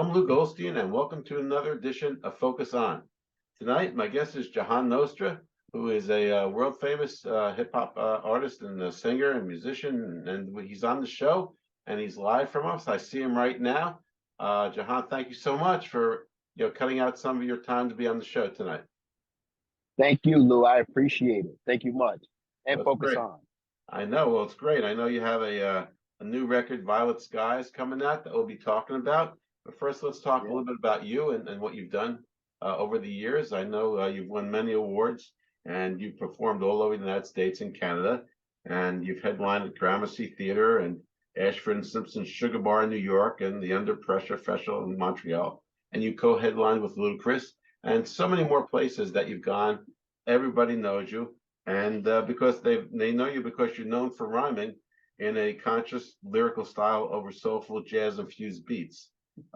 I'm Lou Goldstein, and welcome to another edition of Focus On. Tonight, my guest is Jahan Nostra, who is a world famous hip hop artist and singer and musician, and he's on the show and he's live from us. I see him right now. Jahan, thank you so much for cutting out some of your time to be on the show tonight. Thank you, Lou. I appreciate it. Thank you much. And That's Focus great. On. I know. Well, it's great. I know you have a new record, Violet Skies, coming out that we'll be talking about. But first, let's talk a Yeah. little bit about you and what you've done over the years. I know you've won many awards and you've performed all over the United States and Canada. And you've headlined at Gramercy Theater and Ashford and Simpson's Sugar Bar in New York and the Under Pressure Festival in Montreal. And you co-headlined with Ludacris and so many more places that you've gone. Everybody knows you. And because they know you because you're known for rhyming in a conscious lyrical style over soulful jazz-infused beats.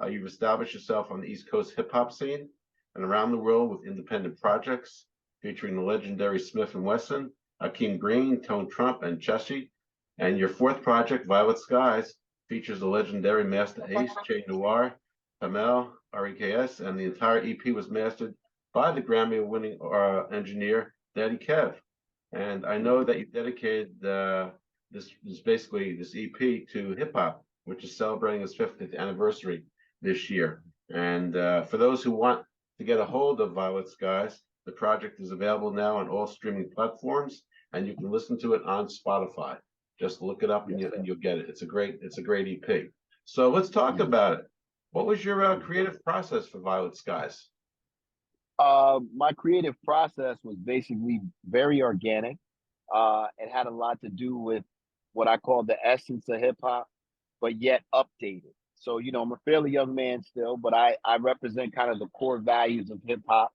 You've established yourself on the East Coast hip hop scene and around the world with independent projects featuring the legendary Smith and Wesson, Akeem Green, Tone Trump, and Chessie. And your fourth project, Violet Skies, features the legendary Master Ace, Che Noir, Hamel, REKS, and the entire EP was mastered by the Grammy-winning engineer Daddy Kev. And I know that you dedicated this EP to hip hop, which is celebrating its 50th anniversary this year. And for those who want to get a hold of Violet Skies, the project is available now on all streaming platforms, and you can listen to it on Spotify. Just look it up and, Yes, you'll get it. It's a great EP. So let's talk about it. What was your creative process for Violet Skies? My creative process was basically very organic. It had a lot to do with what I call the essence of hip hop, but yet updated. So, I'm a fairly young man still, but I represent kind of the core values of hip hop,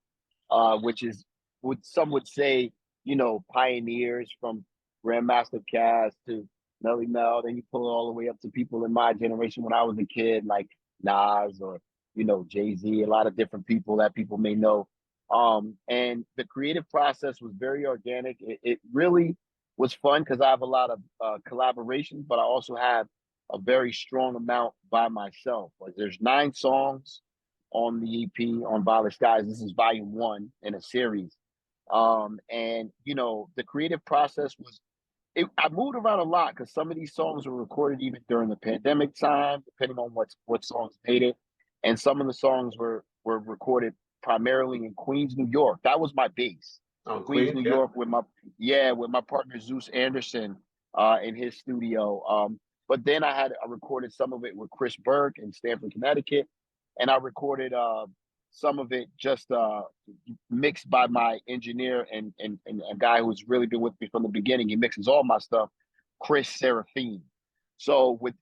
which is what some would say, pioneers from Grandmaster Caz to Melly Mel. Then you pull it all the way up to people in my generation when I was a kid, like Nas or, Jay-Z, a lot of different people that people may know. And the creative process was very organic. It really was fun because I have a lot of collaborations, but I also have a very strong amount by myself. Like there's 9 songs on the EP on Violet Skies. This is volume 1 in a series. And the creative process was I moved around a lot because some of these songs were recorded even during the pandemic time, depending on what songs made it. And some of the songs were recorded primarily in Queens, New York. That was my base. Oh, Queens, Queens, New yeah. York with my partner Zeus Anderson in his studio. But then I recorded some of it with Chris Burke in Stamford, Connecticut, and I recorded some of it just mixed by my engineer and a guy who's really been with me from the beginning. He mixes all my stuff, Chris Seraphine. So with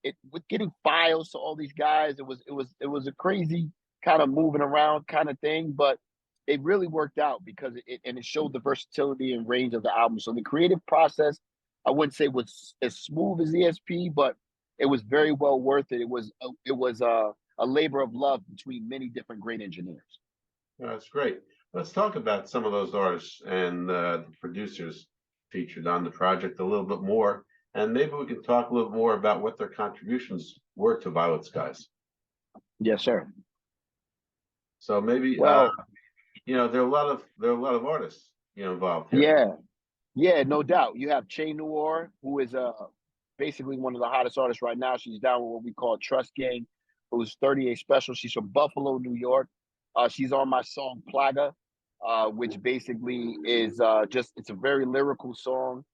getting files to all these guys, it was a crazy kind of moving around kind of thing, but it really worked out because it showed the versatility and range of the album. So the creative process, I wouldn't say was as smooth as ESP, but it was very well worth it. It was a labor of love between many different great engineers. That's great. Let's talk about some of those artists and the producers featured on the project a little bit more. And maybe we can talk a little more about what their contributions were to Violet Skies. Yes, sir. So maybe Well, there are a lot of artists involved here. yeah, no doubt. You have Che Noir, who is basically one of the hottest artists right now. She's down with what we call Trust Gang, who's 38 Special. She's from Buffalo, New York. She's on my song Plaga, which basically is it's a very lyrical song.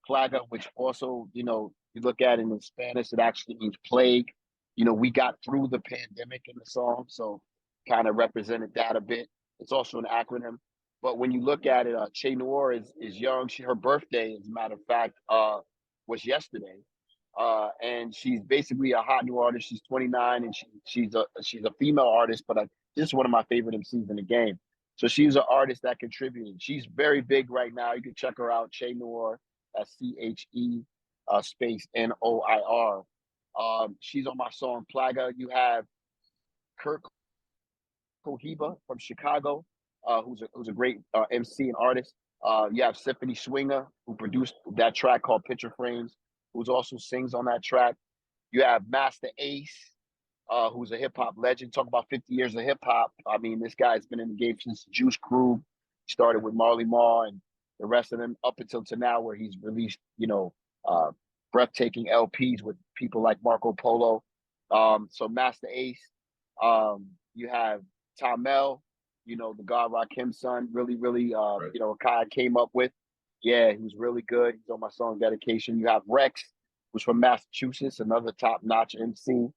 Plaga, which also, you look at it in Spanish, it actually means plague. We got through the pandemic in the song, so kind of represented that a bit. It's also an acronym. But when you look at it, Che Noir is young. Her birthday, as a matter of fact, was yesterday. And she's basically a hot new artist. She's 29 and she's a female artist, but this is one of my favorite MCs in the game. So she's an artist that contributed. She's very big right now. You can check her out, Che Noir, CHE space NOIR. She's on my song Plaga. You have Kirk Cohiba from Chicago, who's a great MC and artist. You have Symphony Swinger, who produced that track called Picture Frames, who also sings on that track. You have Master Ace, who's a hip hop legend. Talk about 50 years of hip hop. I mean, this guy's been in the game since Juice Crew. Started with Marley Marl and the rest of them up until to now, where he's released, uh, breathtaking LPs with people like Marco Polo. So Master Ace. You have Tom L, the God Rakim's son, really, really, Right. a guy I came up with. Yeah, he was really good. He's on my song Dedication. You have Rex, who's from Massachusetts, another top-notch MC,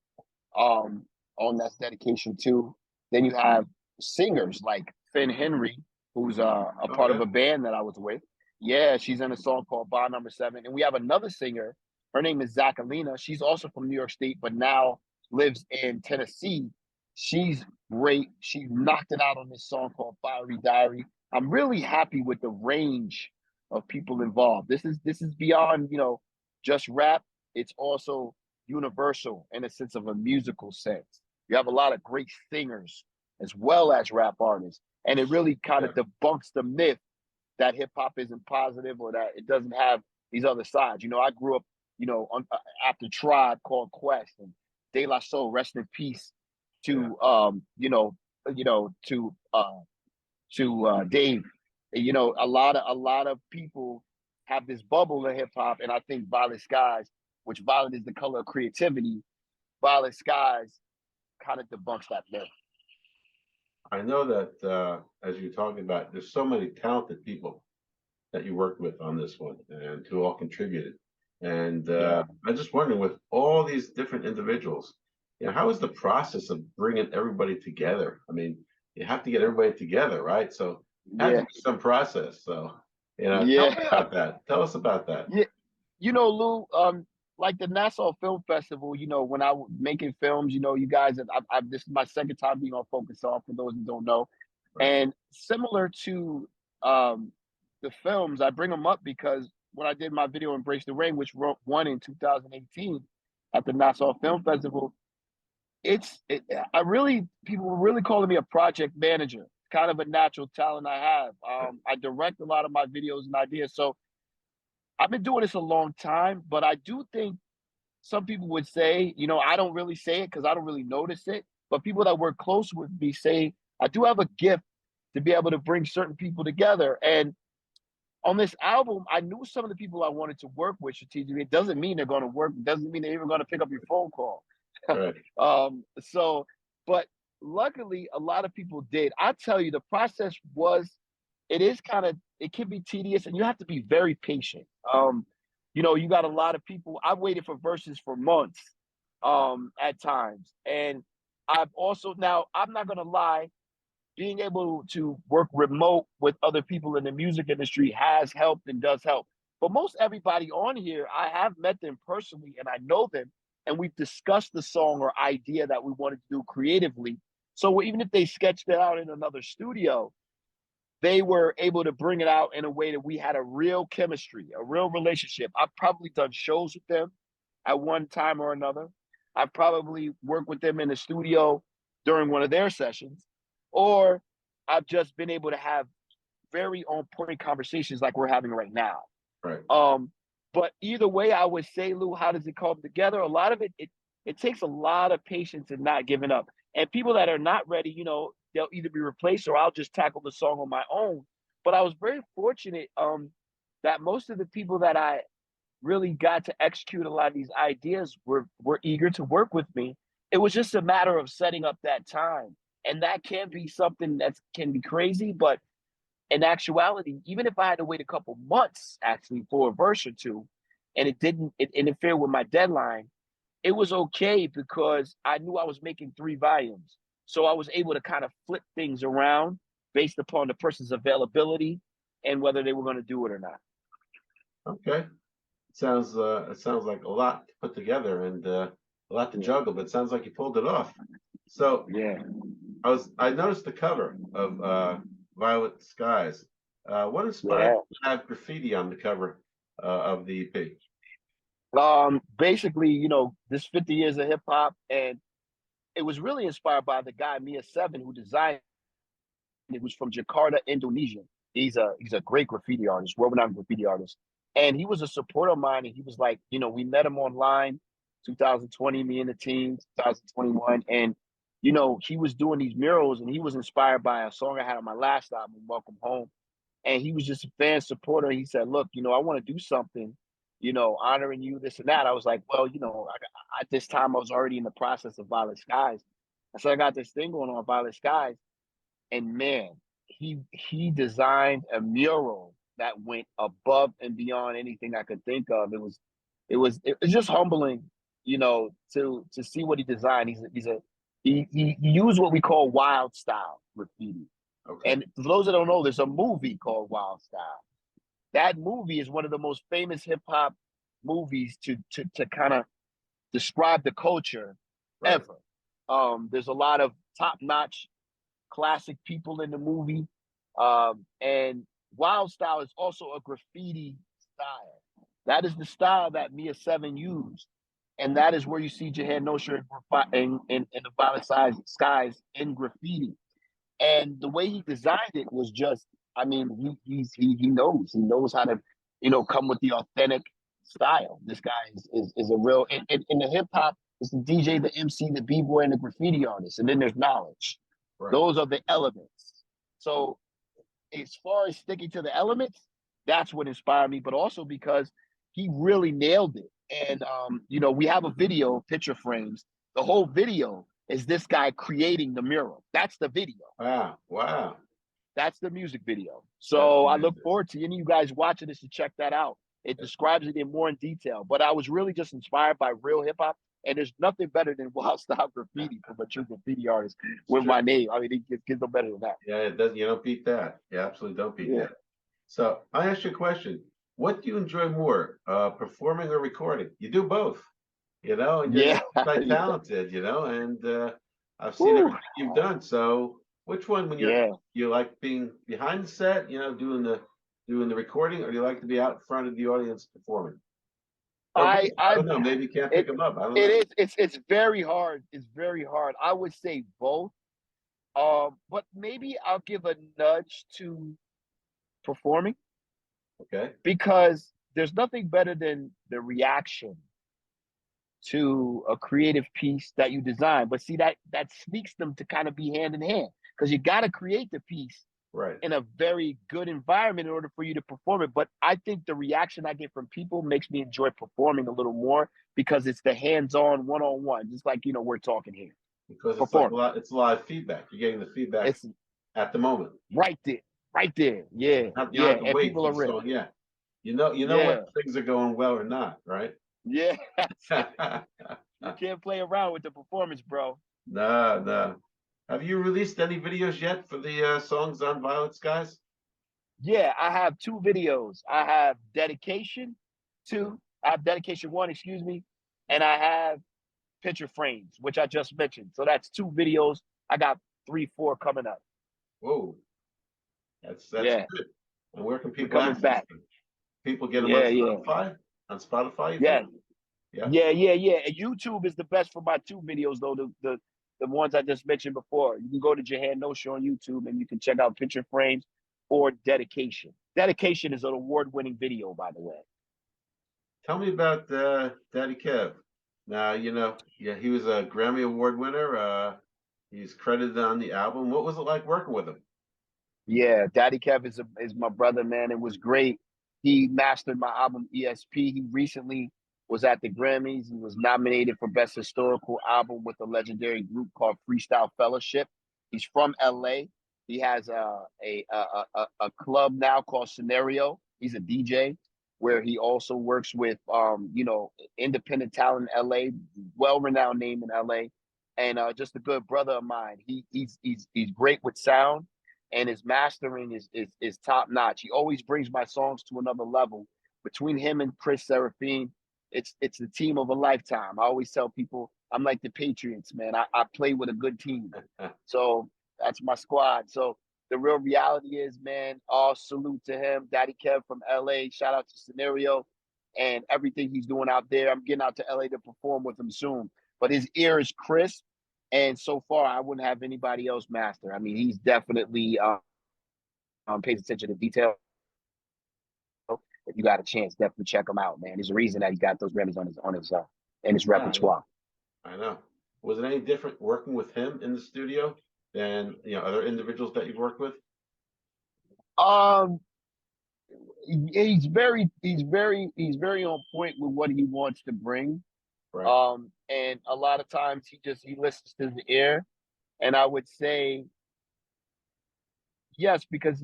um, on that's Dedication too. Then you have singers like Finn Henry, who's a Oh part of yeah. a band that I was with. Yeah, she's in a song called Bar Number Seven. And we have another singer. Her name is Zachalina. She's also from New York State, but now lives in Tennessee. She's great. She knocked it out on this song called Fiery Diary. I'm really happy with the range of people involved. This is beyond, just rap. It's also universal in a sense of a musical sense. You have a lot of great singers as well as rap artists. And it really kind Yeah. of debunks the myth that hip hop isn't positive or that it doesn't have these other sides. I grew up, after Tribe Called Quest and De La Soul, rest in peace Yeah. to Dave. A lot of people have this bubble in hip hop, and I think Violet Skies, which violet is the color of creativity, Violet Skies kind of debunks that myth. I know that as you're talking about, there's so many talented people that you worked with on this one and who all contributed. And Yeah, I'm just wondering, with all these different individuals, how is the process of bringing everybody together? I mean, you have to get everybody together, right? So it had to yeah, be some process. So, tell us yeah, about that. Tell us about that. yeah. Lou, like the Nassau Film Festival, when I was making films, you guys, this is my second time being on Focus Off, for those who don't know. Right. And similar to um, the films, I bring them up because when I did my video Embrace the Rain, which won in 2018 at the Nassau Film Festival, I really, people were really calling me a project manager, kind of a natural talent I have. I direct a lot of my videos and ideas. So I've been doing this a long time, but I do think some people would say, I don't really say it because I don't really notice it, but people that work close with me say I do have a gift to be able to bring certain people together. And on this album, I knew some of the people I wanted to work with strategically. It doesn't mean they're going to work. It doesn't mean they're even going to pick up your phone call. Right. So, but luckily, a lot of people did. I tell you, the process it is it can be tedious, and you have to be very patient. You got a lot of people. I've waited for verses for months, at times, and I've also now. I'm not gonna lie, being able to work remote with other people in the music industry has helped and does help. But most everybody on here, I have met them personally and I know them, and we've discussed the song or idea that we wanted to do creatively. So even if they sketched it out in another studio, they were able to bring it out in a way that we had a real chemistry, a real relationship. I've probably done shows with them at one time or another. I've probably worked with them in the studio during one of their sessions, or I've just been able to have very on point conversations like we're having right now. Right. But either way, I would say, Lou, how does it come together? A lot of it takes a lot of patience and not giving up. And people that are not ready, they'll either be replaced or I'll just tackle the song on my own. But I was very fortunate that most of the people that I really got to execute a lot of these ideas were eager to work with me. It was just a matter of setting up that time. And that can be something that can be crazy, but in actuality, even if I had to wait a couple months actually for a verse or two, and it interfere with my deadline, it was okay because I knew I was making 3 volumes. So I was able to kind of flip things around based upon the person's availability and whether they were going to do it or not. Okay. It sounds like a lot to put together and a lot to Yeah. juggle, but it sounds like you pulled it off. So Yeah. I noticed the cover of Violet Skies. What inspired Yeah. you to have graffiti on the cover of the EP? Basically, this 50 years of hip hop, and it was really inspired by the guy Mia Seven who designed it. Was from Jakarta, Indonesia. He's a great graffiti artist, world renowned graffiti artist. And he was a supporter of mine, and he was like, we met him online. 2020, me and the team, 2021. And, he was doing these murals and he was inspired by a song I had on my last album, Welcome Home. And he was just a fan supporter. He said, look, I want to do something, honoring you, this and that. I was like, well, at this time I was already in the process of Violet Skies. So I got this thing going on, Violet Skies. And man, he designed a mural that went above and beyond anything I could think of. It was just humbling, to see what he designed. He used what we call wild style graffiti. Okay. And for those that don't know, there's a movie called Wild Style. That movie is one of the most famous hip hop movies to kind of describe the culture Right. ever. There's a lot of top notch classic people in the movie. And Wild Style is also a graffiti style. That is the style that Mia 7 used. And that is where you see Jahan Nostra in the Violet Skies in graffiti. And the way he designed it was just, I mean, he knows how to, come with the authentic style. This guy is a real in the hip hop. It's the DJ, the MC, the b-boy, and the graffiti artist, and then there's knowledge. Right. Those are the elements. So as far as sticking to the elements, that's what inspired me. But also because he really nailed it. And we have a video, picture frames. The whole video is this guy creating the mural. That's the video. Wow. That's the music video. So I look forward to any of you guys watching this to check that out. It describes it in more in detail. But I was really just inspired by real hip hop. And there's nothing better than Wild Style graffiti from a true graffiti artist with my name. I mean, it gets no better than that. Yeah, it does. You don't beat that. You absolutely don't beat that. So I ask you a question. What do you enjoy more, performing or recording? You do both, and you're quite talented, and I've seen everything you've done. So which one, when you like being behind the set, doing the recording, or do you like to be out in front of the audience performing? I don't know. Maybe you can't pick them up. I don't know. It's very hard. It's very hard. I would say both. But maybe I'll give a nudge to performing. Okay. Because there's nothing better than the reaction to a creative piece that you design. But see, that sneaks them to kind of be hand in hand, because you got to create the piece in a very good environment in order for you to perform it. But I think the reaction I get from people makes me enjoy performing a little more, because it's the hands-on, one-on-one, just like, we're talking here. Because it's a lot of feedback. You're getting the feedback at the moment. Right there. Yeah. You don't have to and wait people are ready. So, you know when things are going well or not, right? Yeah. You can't play around with the performance, bro. No. Have you released any videos yet for the songs on Violet Skies? Yeah, I have 2 videos. I have Dedication 2. I have Dedication 1, excuse me. And I have Picture Frames, which I just mentioned. So that's 2 videos. I got 3, 4 coming up. Whoa. That's good. And where can people access them? People get them on Spotify? On Spotify? Yeah. And YouTube is the best for my 2 videos, though. The ones I just mentioned before. You can go to Jahan Nostra on YouTube and you can check out Picture Frames or Dedication. Dedication is an award-winning video, by the way. Tell me about Daddy Kev. Now, he was a Grammy Award winner. He's credited on the album. What was it like working with him? Yeah, Daddy Kev is my brother, man. It was great. He mastered my album ESP. He recently was at the Grammys. He was nominated for Best Historical Album with a legendary group called Freestyle Fellowship. He's from LA. He has a club now called Scenario. He's a DJ where he also works with independent talent in LA, well-renowned name in LA, and just a good brother of mine. He's great with sound. And his mastering is top notch. He always brings my songs to another level. Between him and Chris Seraphine, it's the team of a lifetime. I always tell people I'm like the Patriots, man. I play with a good team. So that's my squad. So the real reality is, man, all salute to him. Daddy Kev from LA. Shout out to Scenario and everything he's doing out there. I'm getting out to LA to perform with him soon. But his ear is crisp. And so far, I wouldn't have anybody else master. I mean, he's definitely pays attention to detail. If you got a chance, definitely check him out, man. There's a reason that he got those Grammys on his and his Yeah, I know. repertoire. I know. Was it any different working with him in the studio than other individuals that you've worked with? Um, he's very on point with what he wants to bring. Right, And a lot of times he listens to the ear. And I would say yes, because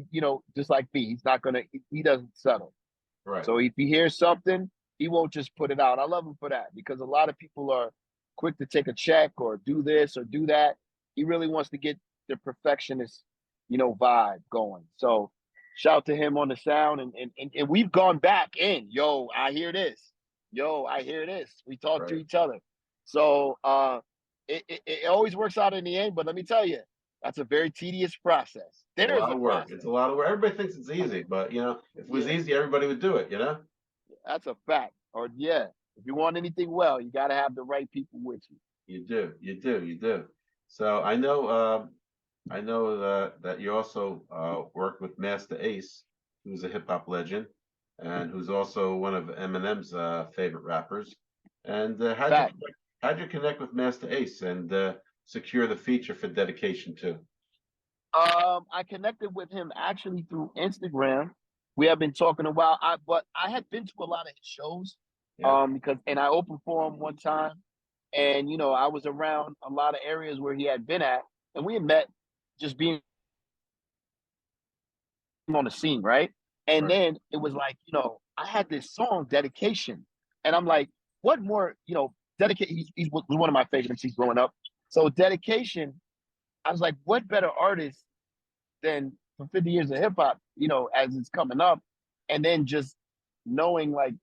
just like me, he's not gonna he doesn't settle. right, So if he hears something, he won't just put it out. I love him for that because a lot of people are quick to take a check or do this or do that. He really wants to get the perfectionist, vibe going. So shout to him on the sound and we've gone back in. Yo, I hear this. Yo, I hear this. We talk to right. each other. So it always works out in the end, but let me tell you, that's a very tedious process. It's a There is lot a of work. process. It's a lot of work. Everybody thinks it's easy, but if it was Yeah. easy, everybody would do it. That's a fact. Or yeah, if you want anything well, you got to have the right people with you. You do, you do, you do. So I know that you also worked with Master Ace, who's a hip hop legend, and who's also one of Eminem's favorite rappers. And Fact. how'd you connect with Master Ace and secure the feature for dedication too? I connected with him actually through Instagram. We have been talking a while. But I had been to a lot of his shows, Yeah, because and I opened for him one time, and I was around a lot of areas where he had been at, and we had met just being on the scene, right? And right, then it was like, I had this song dedication, and I'm like, what more, dedicate? He was one of my favorite MCs growing up. So dedication, I was like, what better artist than for 50 years of hip hop, as it's coming up, and then just knowing like,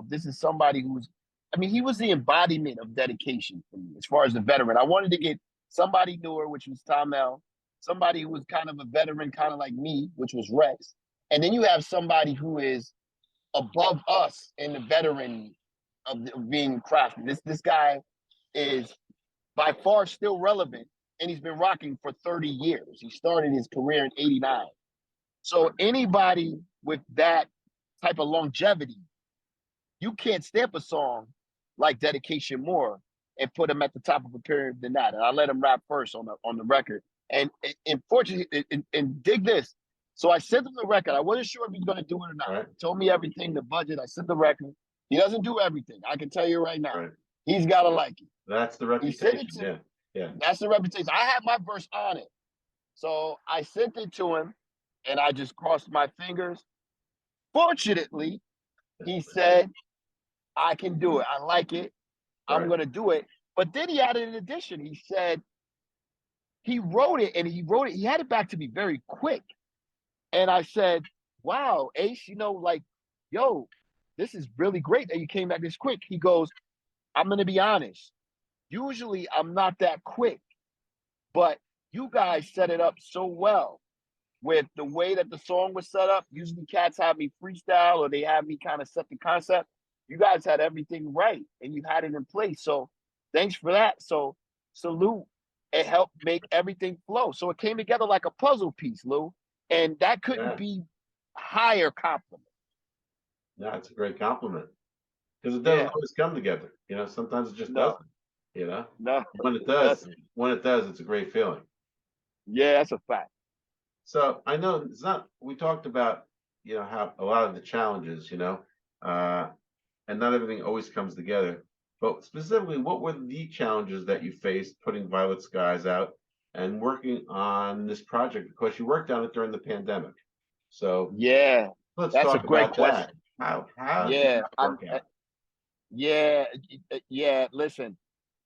this is somebody who's, I mean, he was the embodiment of dedication for me as far as the veteran. I wanted to get somebody newer, which was Tom L, somebody who was kind of a veteran, kind of like me, which was Rex, and then you have somebody who is above us in the veteran of being crafted. This guy is by far still relevant, and he's been rocking for 30 years. He started his career in '89. So anybody with that type of longevity, you can't stamp a song like Dedication more and put him at the top of a pyramid than that. And I let him rap first on the record. And fortunately, and dig this. So I sent him the record. I wasn't sure if he's going to do it or not. right, He told me everything, the budget. I sent the record. He doesn't do everything. I can tell you right now. right. He's got to like it. That's the He sent it reputation. to. Yeah, yeah. That's the reputation. I had my verse on it. So I sent it to him, and I just crossed my fingers. Fortunately, he said, I can do it. I like it. I'm Right, going to do it. But then he added an addition. He said he wrote it, and he wrote it. He had it back to me very quick. And I said, wow, Ace, like, yo, this is really great that you came back this quick. He goes, I'm going to be honest. Usually I'm not that quick, but you guys set it up so well with the way that the song was set up. Usually cats have me freestyle or they have me kind of set the concept. You guys had everything right and you had it in place. So thanks for that. So salute. It helped make everything flow. So it came together like a puzzle piece, Lou. And that couldn't yeah. be higher compliment. That's a great compliment because it doesn't Yeah. always come together. Sometimes it just No, doesn't. You know, no, when it it does, doesn't. it's a great feeling. Yeah, that's a fact. So I know it's not. We talked about how a lot of the challenges, uh, and not everything always comes together. But specifically, what were the challenges that you faced putting Violet Skies out and working on this project? Because you worked on it during the pandemic. So Yeah, let's that's a talk great about that. question. How did Yeah, that work out? yeah, yeah. Listen,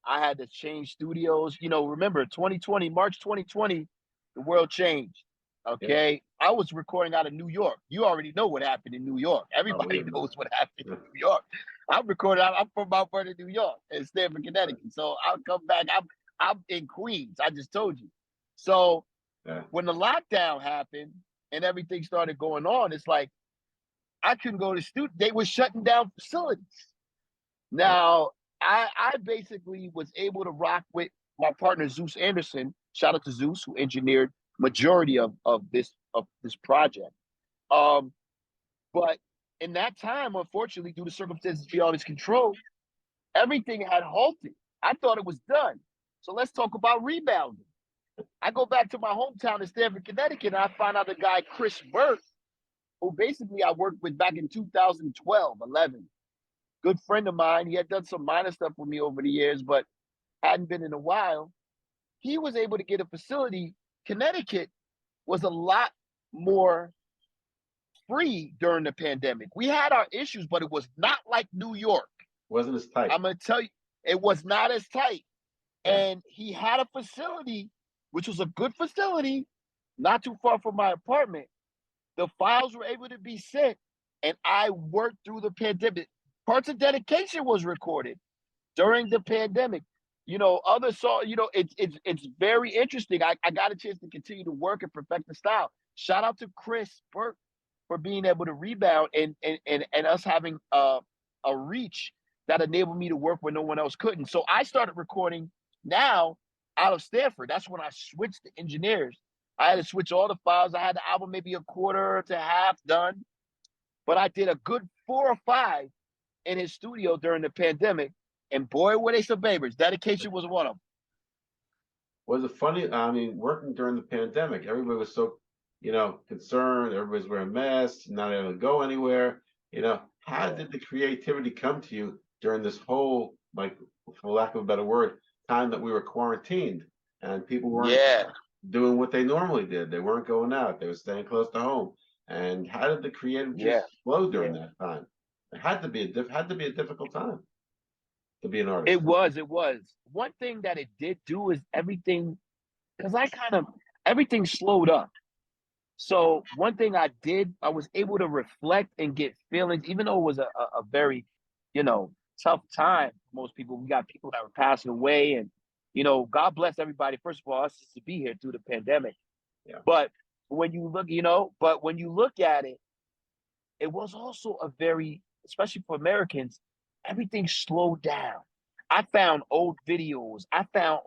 I had to change studios. Remember 2020, March 2020, the world changed. Yeah, Okay. I was recording out of New York. You already know what happened in New York. Everybody unbelievable. knows what happened in New York. I'm from Mount Vernon, New York, and Stamford, Connecticut. So I'll come back. I'm in Queens. I just told you. So Yeah, when the lockdown happened and everything started going on, it's like I couldn't go to studio. They were shutting down facilities. right, Now, I basically was able to rock with my partner Zeus Anderson. Shout out to Zeus, who engineered majority of this project. But in that time, unfortunately, due to circumstances beyond his control, Everything had halted. I thought it was done. So let's talk about rebounding. I go back to my hometown in Stamford, Connecticut, and I find out the guy Chris Burke, who basically I worked with back in 2012, 11. Good friend of mine. He had done some minor stuff with me over the years, but hadn't been in a while. He was able to get a facility. Connecticut was a lot more free during the pandemic. We had our issues, but it was not like New York. Wasn't as tight. I'm going to tell you, it was not as tight. Yeah. And he had a facility, which was a good facility, not too far from my apartment. The files were able to be sent, and I worked through the pandemic. Parts of Dedication was recorded during the pandemic. Other song, it's very interesting. I got a chance to continue to work and perfect the style. Shout out to Chris Burke for being able to rebound and us having a reach that enabled me to work when no one else couldn't. So I started recording now out of Stamford. That's when I switched to engineers. I had to switch all the files. I had the album maybe a quarter to half done, but I did a good 4 or 5 in his studio during the pandemic. And boy, were they some babies. Dedication was one of them. Was it funny? I mean, working during the pandemic, everybody was so, concerned. Everybody's wearing masks, not able to go anywhere. How did the creativity come to you during this whole, like, for lack of a better word, time that we were quarantined and people weren't doing what they normally did? They weren't going out. They were staying close to home. And how did the creative just flow during that time? It had to be a difficult time to be an artist. It was. One thing that it did do is everything, because everything slowed up. So one thing I did, I was able to reflect and get feelings, even though it was a very, tough time for most people. We got people that were passing away, and, God bless everybody. First of all, us to be here through the pandemic. Yeah. But when you look at it, it was also a very, especially for Americans, everything slowed down. I found old videos. I found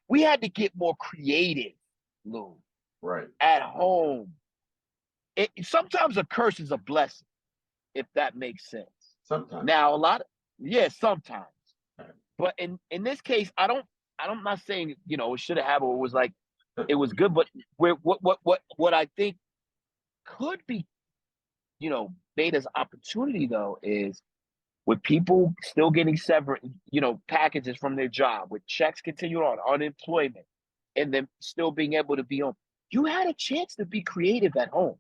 we had to get more creative, Lou. Right. At home. Sometimes a curse is a blessing, if that makes sense. Sometimes. Now, sometimes. Right. But in this case, I'm not saying, it should have happened. It was like, it was good, but what I think could be, made as opportunity though is with people still getting severed, packages from their job, with checks continuing on, unemployment, and then still being able to be on. You had a chance to be creative at home.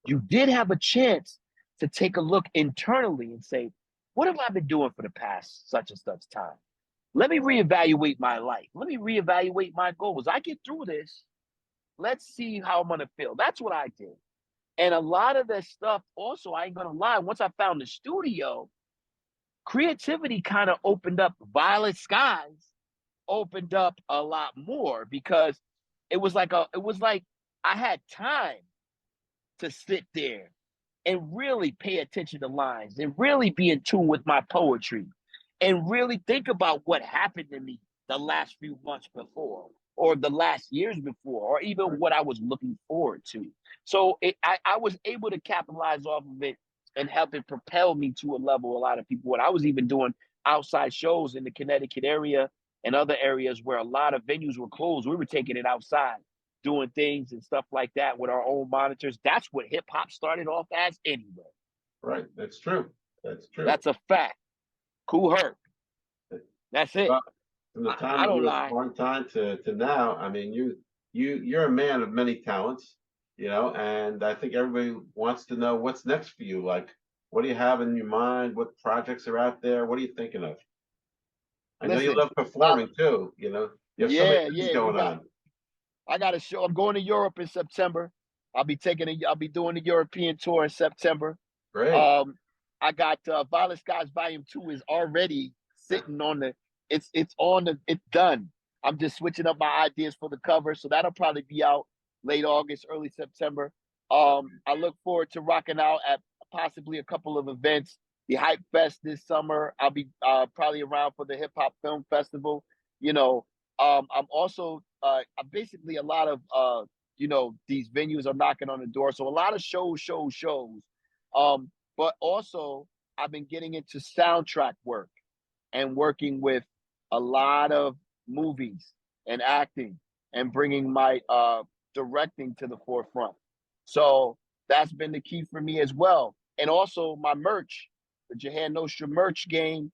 You did have a chance to take a look internally and say, what have I been doing for the past such and such time? Let me reevaluate my life. Let me reevaluate my goals. I get through this. Let's see how I'm going to feel. That's what I did. And a lot of that stuff also, I ain't going to lie, once I found the studio, creativity kind of opened up. Violet Skies opened up a lot more because it was like I had time to sit there and really pay attention to lines and really be in tune with my poetry and really think about what happened to me the last few months before or the last years before or even what I was looking forward to. So I was able to capitalize off of it and help it propel me to a level a lot of people. What I was even doing outside shows in the Connecticut area and other areas where a lot of venues were closed, we were taking it outside, doing things and stuff like that with our own monitors. That's what hip hop started off as anyway. Right. That's true. That's a fact. Kool Herc. That's it. From the time that we were quarantined to now, I mean, you're a man of many talents, and I think everybody wants to know what's next for you. Like, what do you have in your mind? What projects are out there? What are you thinking of? I know you love performing too. You have so many things going on. I got a show. I'm going to Europe in September. I'll be doing the European tour in September. Great. I got Violet Skies Volume 2 is already sitting on it's done. I'm just switching up my ideas for the cover. So that'll probably be out late August, early September. I look forward to rocking out at possibly a couple of events. The Hype Fest this summer. I'll be probably around for the Hip Hop Film Festival. I'm also basically a lot of these venues are knocking on the door. So a lot of shows. But also I've been getting into soundtrack work. and working with a lot of movies and acting and bringing my directing to the forefront. So that's been the key for me as well. And also my merch, the Jahan Nostra merch game,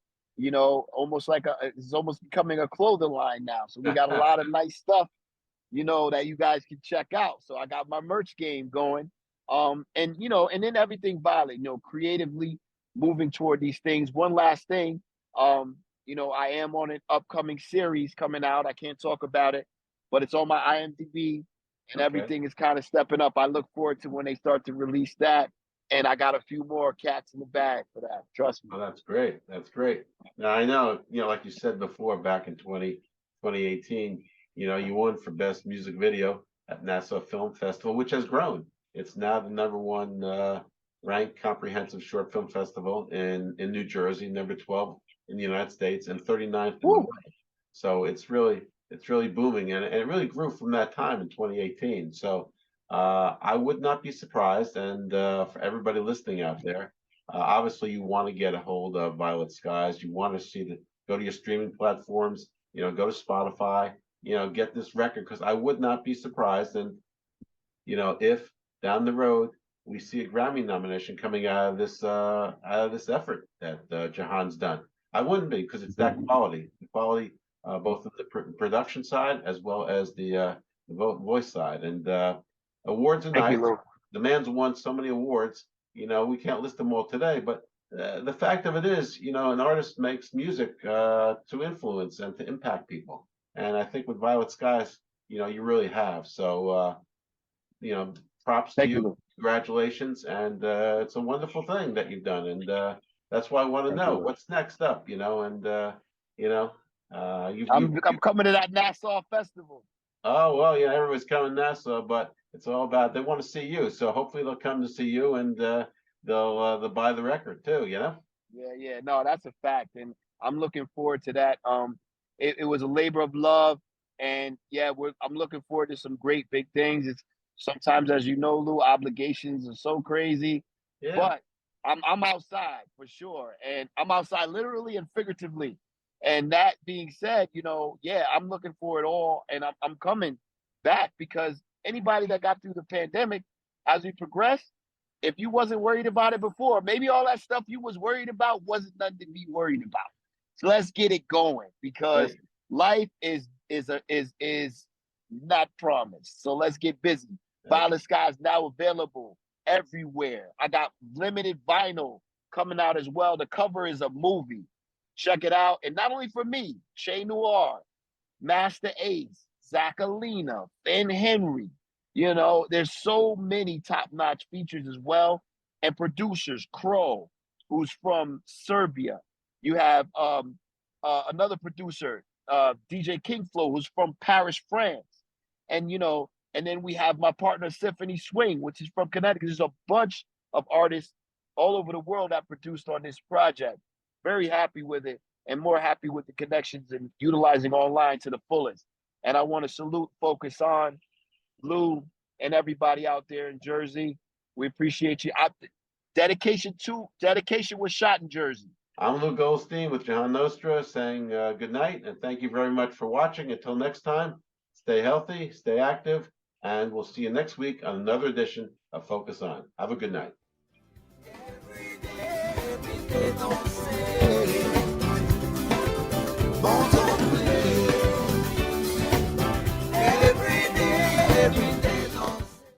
almost like it's almost becoming a clothing line now. So we got a lot of nice stuff, that you guys can check out. So I got my merch game going. And then everything Violet, creatively moving toward these things. One last thing, I am on an upcoming series coming out. I can't talk about it, but it's on my IMDb and Okay. everything is kind of stepping up. I look forward to when they start to release that. And I got a few more cats in the bag for that. Trust me. Oh, that's great. That's great. Now I know, like you said before, back in 2018, you won for best music video at Nassau Film Festival, which has grown. It's now the number one ranked comprehensive short film festival in New Jersey, number 12 in the United States, and 39th in the Woo! world. So it's really booming, and it really grew from that time in 2018. So I would not be surprised, and for everybody listening out there, obviously you want to get a hold of Violet Skies. You want to go to your streaming platforms, go to Spotify, get this record, because I would not be surprised, and if down the road we see a Grammy nomination coming out of this effort that Jahan's done. I wouldn't be, because it's that quality, the quality both of the production side as well as the voice side. And awards are Thank you, nice. Lou. The man's won so many awards. We can't list them all today, but the fact of it is, an artist makes music to influence and to impact people. And I think with Violet Skies, you really have. So, props to Thank you, you. Lou. Congratulations. And it's a wonderful thing that you've done. And that's why I want to Thank you, know Lou. what's next up, and, you know, I'm coming to that Nassau festival. oh, well, everybody's coming to Nassau, but it's all about, they want to see you. So hopefully they'll come to see you, and they'll buy the record too. Yeah, yeah. No, that's a fact. And I'm looking forward to that. It was a labor of love. And yeah, I'm looking forward to some great big things. It's sometimes, as you know, Lou, obligations are so crazy. Yeah. But I'm outside for sure. And I'm outside literally and figuratively. And that being said, yeah, I'm looking for it all. And I'm coming back because anybody that got through the pandemic, as we progress, if you wasn't worried about it before, maybe all that stuff you was worried about wasn't nothing to be worried about. So let's get it going because Hey, life is not promised. So let's get busy. that's Violet Sky is now available everywhere. I got limited vinyl coming out as well. The cover is a movie. Check it out. And not only for me, Che Noir, Master Ace, Zachalina, Ben Henry. There's so many top-notch features as well. And producers, Crow, who's from Serbia. You have another producer, DJ Kingflow, who's from Paris, France. And then we have my partner, Symphony Swing, which is from Connecticut. There's a bunch of artists all over the world that produced on this project. Very happy with it and more happy with the connections and utilizing online to the fullest. And I want to salute Focus On, Lou, and everybody out there in Jersey. We appreciate you. Dedication was shot in Jersey. I'm Lou Goldstein with Jahan Nostra saying good night and thank you very much for watching. Until next time, stay healthy, stay active, and we'll see you next week on another edition of Focus On. Have a good night.